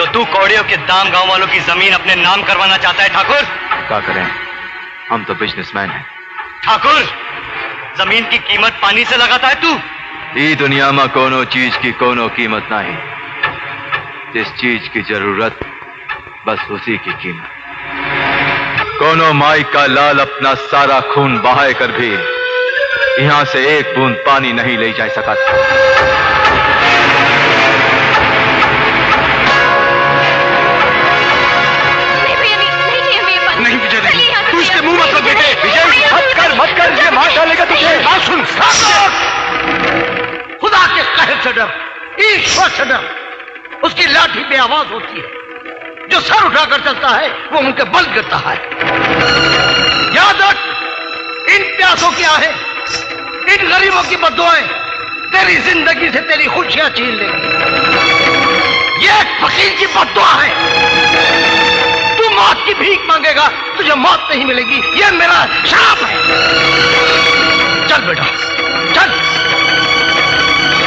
तो तू कौड़ियों के दाम गांव वालों की जमीन अपने नाम करवाना चाहता है ठाकुर? क्या करें, हम तो बिजनेसमैन हैं। ठाकुर, जमीन की कीमत पानी से लगाता है तू? ई दुनिया में कोनो चीज की कोनो कीमत नहीं। जिस चीज की जरूरत बस उसी की कीमत। कोनो माई का लाल अपना सारा खून बहाए कर भी यहां से एक बूंद पानी नहीं ले जा सका। नहीं विजय, नहीं, तू इसके मुंह मत लग बेटे। विजय मत कर, ये मार डालेगा तुझे। बात सुन, खुदा के कहर से डर, ईश्वर से डर। उसकी लाठी में आवाज होती है। जो सर उठाकर चलता है वो उनके बल गिरता है। याद रख, इन प्यासों की आहें, इन गरीबों की बद्दुआएं तेरी जिंदगी से तेरी खुशियां छीन लेंगी। ये एक फकीर की बद्दुआ है। तू मौत की भीख मांगेगा, तुझे मौत नहीं मिलेगी। ये मेरा श्राप है। चल बेटा, चल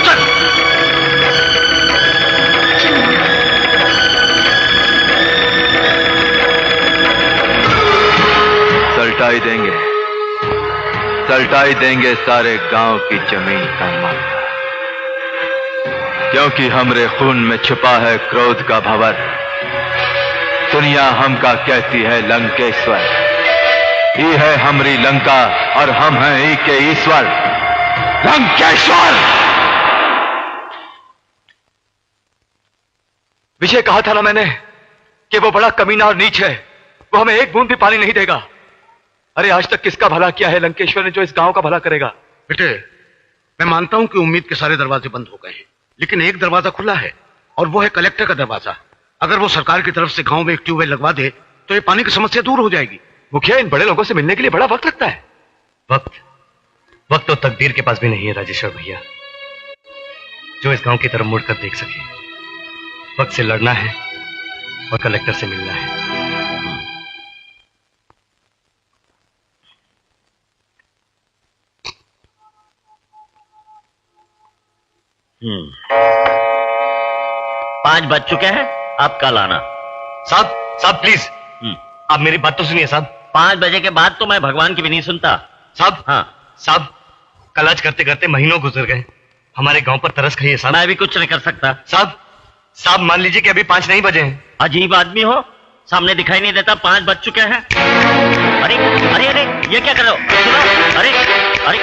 चल। सल्टाई देंगे सारे गांव की जमीन का मामला, क्योंकि हमरे खून में छुपा है क्रोध का भंवर। दुनिया हमका कहती है लंकेश्वर। ये है हमारी लंका और हम हैं ई के ईश्वर, लंकेश्वर। विजय, कहा था ना मैंने कि वो बड़ा कमीना और नीच है। वो हमें एक बूंद भी पानी नहीं देगा। अरे आज तक किसका भला किया है लंकेश्वर ने जो इस गांव का भला करेगा? बेटे, मैं मानता हूं कि उम्मीद के सारे दरवाजे बंद हो गए हैं, लेकिन एक दरवाजा खुला है और वो है कलेक्टर का दरवाजा। अगर वो सरकार की तरफ से गांव में एक ट्यूबवेल लगवा दे तो ये पानी की समस्या दूर हो जाएगी। मुखिया, इन बड़े लोगों से मिलने के लिए बड़ा वक्त लगता है। वक्त तो तकदीर के पास भी नहीं है राजेश्वर भैया, जो इस गांव की तरफ मुड़कर देख सके। वक्त से लड़ना है और कलेक्टर से मिलना है। पांच बज चुके हैं, आप कल आना। साहब प्लीज, आप मेरी बात तो सुनिए साहब। 5 बजे के बाद तो मैं भगवान की भी नहीं सुनता। साहब, हाँ साहब, कल आज करते करते महीनों गुजर गए। हमारे गांव पर तरस खाइए साहब। मैं भी कुछ नहीं कर सकता। साहब मान लीजिए कि अभी 5 नहीं बजे हैं। अजीब आदमी हो, सामने दिखाई नहीं देता 5 बज चुके हैं। अरे अरे अरे, ये क्या कर रहे हो? अरे अरे,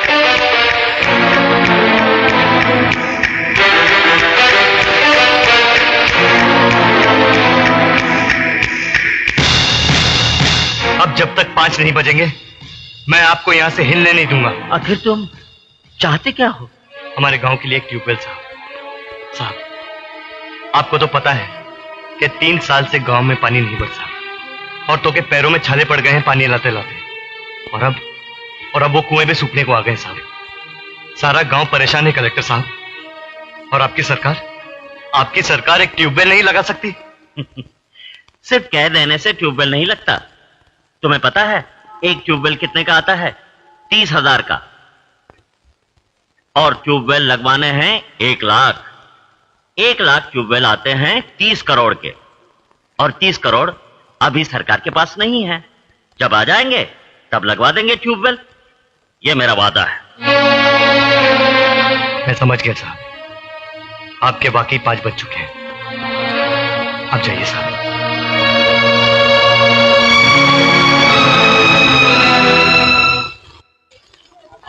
अब जब तक 5 नहीं बजेंगे मैं आपको यहां से हिलने नहीं दूंगा। आखिर तुम चाहते क्या हो? हमारे गांव के लिए एक ट्यूबवेल साहब, आपको तो पता है कि 3 साल से गांव में पानी नहीं बरसा। औरतों के पैरों में छाले पड़ गए हैं पानी लाते लाते। और अब वो कुएं में सूखने को आ गए साहब। सारा गांव परेशान है कलेक्टर साहब। और आपकी सरकार एक ट्यूबवेल नहीं लगा सकती? सिर्फ कह देने से ट्यूबवेल नहीं लगता। तुम्हें पता है एक ट्यूबवेल कितने का आता है? 30,000 का। और ट्यूबवेल लगवाने हैं 1 लाख। 1 लाख ट्यूबवेल आते हैं 30 करोड़ के। और 30 करोड़ अभी सरकार के पास नहीं है। जब आ जाएंगे तब लगवा देंगे ट्यूबवेल। यह मेरा वादा है। मैं समझ गया साहब, आपके वाकई 5 बज चुके हैं। आप जाइए साहब।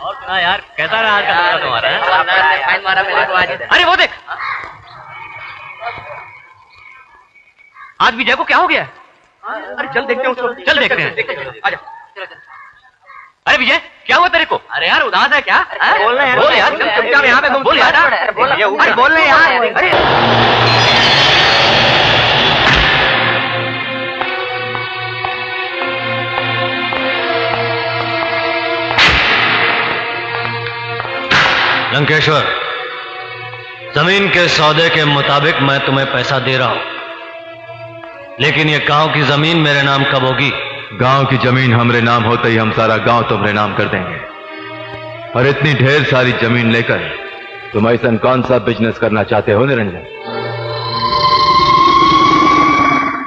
और यार, कैसा रहा आज का तुम्हारा? फाइन मारा मेरे को आज। अरे वो देख, आज विजय को क्या हो गया? अरे चल देखते हैं उसको, चल देखते हैं। आजा। अरे विजय, क्या हुआ तेरे को? अरे यार उदास है क्या? बोल रहे बोल यार, चुपचाप यहाँ पे घूम। बोल यार, अरे बोल रहे यार। अरे लंकेश्वर, जमीन के सौदे के मुताबिक मैं तुम्हें पैसा दे रहा हूं, लेकिन ये गांव की जमीन मेरे नाम कब होगी? गांव की जमीन हमरे नाम होते ही हम सारा गांव तुम्हारे नाम कर देंगे। और इतनी ढेर सारी जमीन लेकर तुम ऐसा कौन सा बिजनेस करना चाहते हो निरंजन?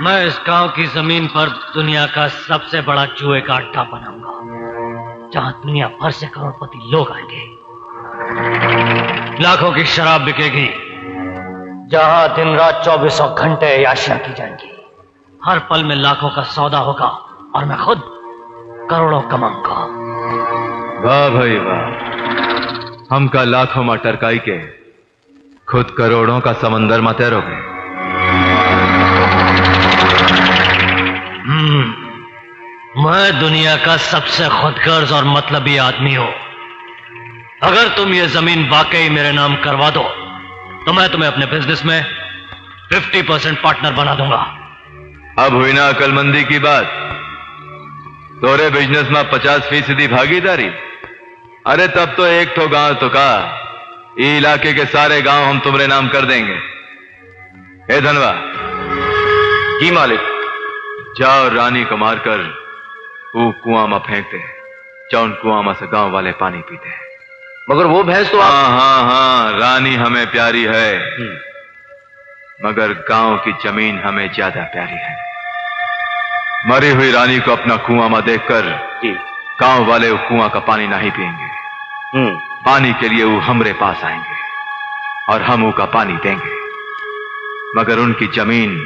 मैं इस गांव की जमीन पर दुनिया का सबसे बड़ा जुए का अड्डा बनाऊंगा, जहां दुनिया भर से करोड़पति लोग आएंगे। लाखों की शराब बिकेगी, जहां दिन रात 24 घंटे याशियां की जाएंगी। हर पल में लाखों का सौदा होगा और मैं खुद करोड़ों कमाऊंगा। वाह भाई वाह, हमका लाखों में टरकाई के खुद करोड़ों का समंदर में तैरोगे। मैं दुनिया का सबसे खुदगर्ज और मतलबी आदमी हूं। अगर तुम ये जमीन वाकई मेरे नाम करवा दो तो मैं तुम्हें अपने बिजनेस में 50% पार्टनर बना दूंगा। अब हुई ना अकलमंदी की बात। तोरे बिजनेस में 50% भागीदारी। अरे तब तो एक ठो गांव तो का, ये इलाके के सारे गांव हम तुम्हारे नाम कर देंगे। ए धनवा। जी मालिक। जाओ रानी को मारकर वो कुआं में फेंक दे, जौन कुआं में से गांव वाले पानी पीते हैं। मगर वो भैंस तो हाँ, रानी हमें प्यारी है, मगर गांव की जमीन हमें ज्यादा प्यारी है। मरी हुई रानी को अपना कुआं में देखकर गांव वाले वो कुआं का पानी नहीं पिएंगे। पानी के लिए वो हमरे पास आएंगे और हम उनका पानी देंगे, मगर उनकी जमीन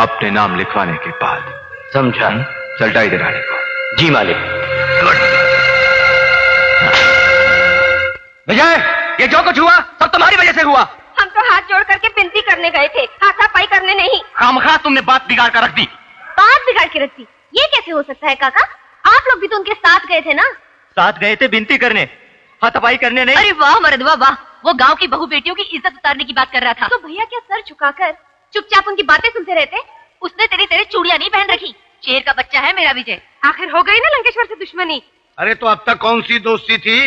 अपने नाम लिखवाने के बाद। समझा? चलटाई दे रानी को। जी मालिक। विजय, ये जो कुछ हुआ सब तुम्हारी वजह से हुआ। हम तो हाथ जोड़ करके विनती करने गए थे, हाथापाई करने नहीं। खामखा तुमने बात बिगाड़ कर रख दी। बात बिगाड़ के रख दी? ये कैसे हो सकता है काका? आप लोग भी तो उनके साथ गए थे ना? साथ गए थे विनती करने, हाथापाई करने नहीं। अरे वाह मर्दवा वाह, वो गांव की बहू बेटियों की इज्जत उतारने की बात कर रहा था। तो भैया क्या सर झुकाकर चुपचाप उनकी बातें सुनते रहते? उसने तेरी चूड़ियां नहीं पहन रखी। शेर का बच्चा है मेरा विजय। आखिर हो गई ना लंकेश्वर से दुश्मनी। अरे तो अब तक कौन सी दोस्ती थी?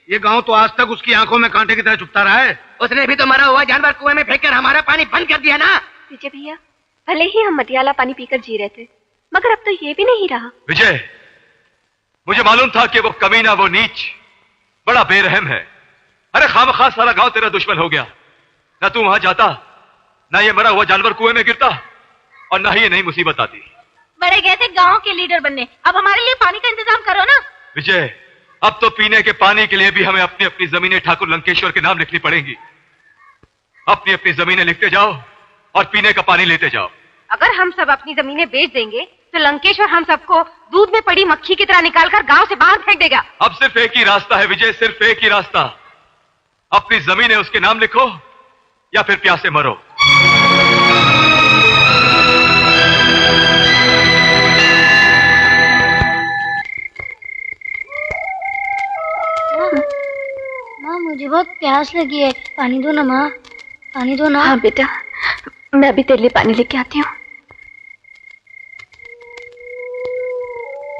ये गांव तो आज तक उसकी आंखों में कांटे की तरह चुभता रहा है। उसने भी तो मरा हुआ जानवर कुएं में फेंककर हमारा पानी बंद कर दिया ना। विजय भैया, भले ही हम मटियाला पानी पीकर जी रहे थे, मगर अब तो ये भी नहीं रहा। विजय, मुझे मालूम था कि वो कमीना, वो नीच बड़ा बेरहम है। अरे खामखा सारा गांव तेरा दुश्मन हो गया। ना तू वहां जाता, ना ये मरा हुआ जानवर कुएं में गिरता, और ना ही ये नई मुसीबत आती। बड़े गए थे गांव के लीडर बनने, अब हमारे लिए पानी का इंतजाम करो ना। विजय, अब तो पीने के पानी के लिए भी हमें अपनी अपनी जमीनें ठाकुर लंकेश्वर के नाम लिखनी पड़ेंगी। अपनी अपनी जमीनें लिखते जाओ और पीने का पानी लेते जाओ। अगर हम सब अपनी जमीनें बेच देंगे तो लंकेश्वर हम सबको दूध में पड़ी मक्खी की तरह निकालकर गांव से बाहर फेंक देगा। अब सिर्फ एक ही रास्ता है विजय, सिर्फ एक ही रास्ता। अपनी जमीनें उसके नाम लिखो या फिर प्यासे मरो। माँ, मुझे बहुत प्यास लगी है, पानी दो ना माँ, पानी दो ना। हाँ बेटा, मैं अभी तेरे लिए पानी लेके आती हूँ।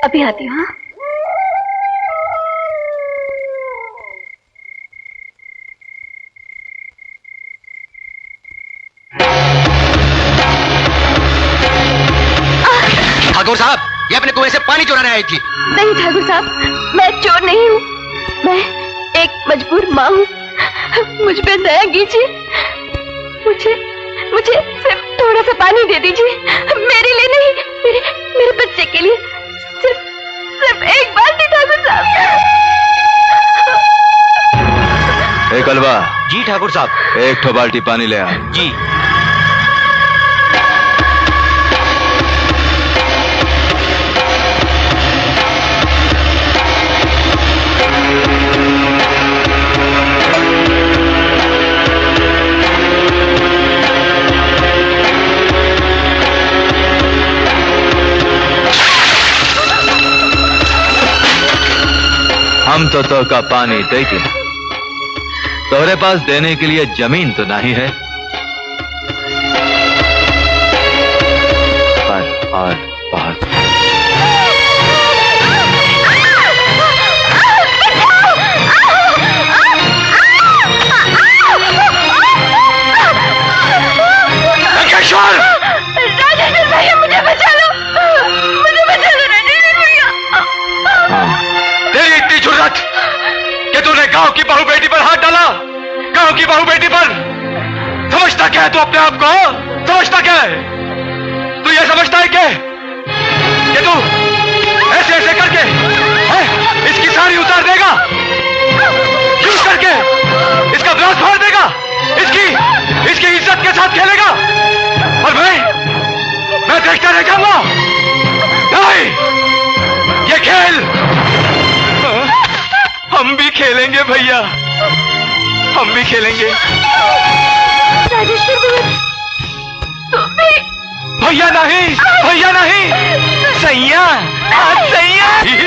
अभी आती हूँ। ठाकुर साहब, ये अपने कुएं से पानी चुराने आई थी। नहीं ठाकुर साहब, मैं चोर नहीं हूँ, मैं एक मजबूर माँ हूँ। मुझ पे दया कीजिए, मुझे सिर्फ थोड़ा सा पानी दे दीजिए। मेरे लिए नहीं, मेरे बच्चे के लिए। सिर्फ एक बाल्टी ठाकुर साहब। एक अलवा। जी ठाकुर साहब। एक ठो बाल्टी पानी ले आ। जी। हम तो का पानी देते हैं, तोरे पास देने के लिए जमीन तो नहीं है। और बहुत राजेंद्र भैया, मुझे बचा लो, मुझे बचा लो राजेंद्र भैया। तेरी इतनी जुर्रत कि तूने गांव की बहू बेटी पर हाथ डाला, गांव की बहू बेटी पर। समझता क्या है तू अपने आप को? समझता क्या है तू? ये है कि तू ऐसे ऐसे करके इसकी साड़ी उतार देगा, यूं करके इसका ब्लाउज फाड़ देगा, इसकी इज्जत के साथ खेलेगा और मैं देखता रह जाऊंगा? नहीं, ये खेल हम भी खेलेंगे भैया, हम भी खेलेंगे। भैया नहीं, भैया नहीं, सैया, सैया।